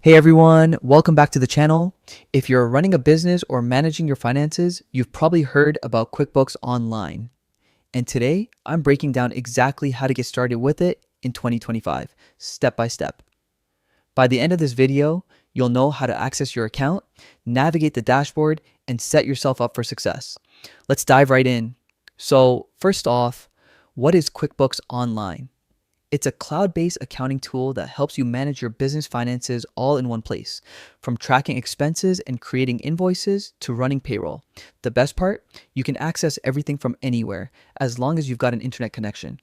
Hey everyone, welcome back to the channel. If you're running a business or managing your finances, you've probably heard about QuickBooks Online. And today, I'm breaking down exactly how to get started with it in 2025, step by step. By the end of this video, you'll know how to access your account, navigate the dashboard, and set yourself up for success. Let's dive right in. So, first off, what is QuickBooks Online? It's a cloud-based accounting tool that helps you manage your business finances all in one place, from tracking expenses and creating invoices to running payroll. The best part, you can access everything from anywhere, as long as you've got an internet connection.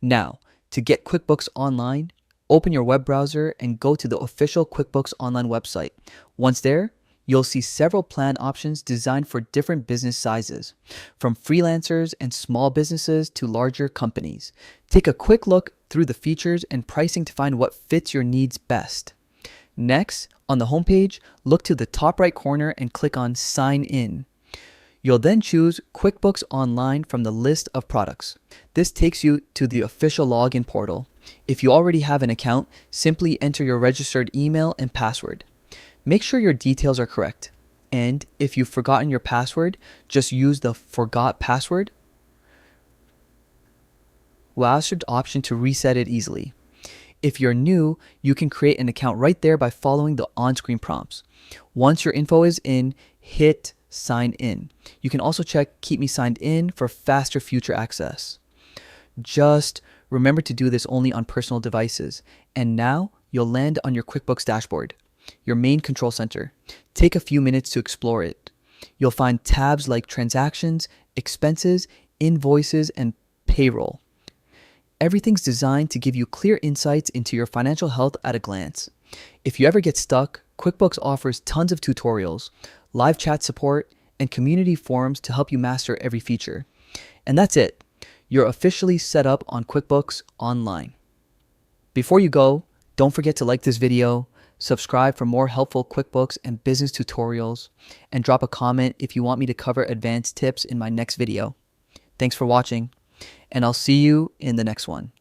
Now, to get QuickBooks Online, open your web browser and go to the official QuickBooks Online website. Once there, you'll see several plan options designed for different business sizes, from freelancers and small businesses to larger companies. Take a quick look through the features and pricing to find what fits your needs best. Next, on the homepage, look to the top right corner and click on Sign In. You'll then choose QuickBooks Online from the list of products. This takes you to the official login portal. If you already have an account, simply enter your registered email and password. Make sure your details are correct. And if you've forgotten your password, just use the Forgot Password. We'll ask your option to reset it easily. If you're new, you can create an account right there by following the on-screen prompts. Once your info is in, hit Sign In. You can also check Keep Me Signed In for faster future access. Just remember to do this only on personal devices. And now you'll land on your QuickBooks dashboard, your main control center. Take a few minutes to explore it. You'll find tabs like Transactions, Expenses, Invoices, and Payroll. Everything's designed to give you clear insights into your financial health at a glance. If you ever get stuck, QuickBooks offers tons of tutorials, live chat support, and community forums to help you master every feature. And that's it. You're officially set up on QuickBooks Online. Before you go, don't forget to like this video, subscribe for more helpful QuickBooks and business tutorials, and drop a comment if you want me to cover advanced tips in my next video. Thanks for watching, and I'll see you in the next one.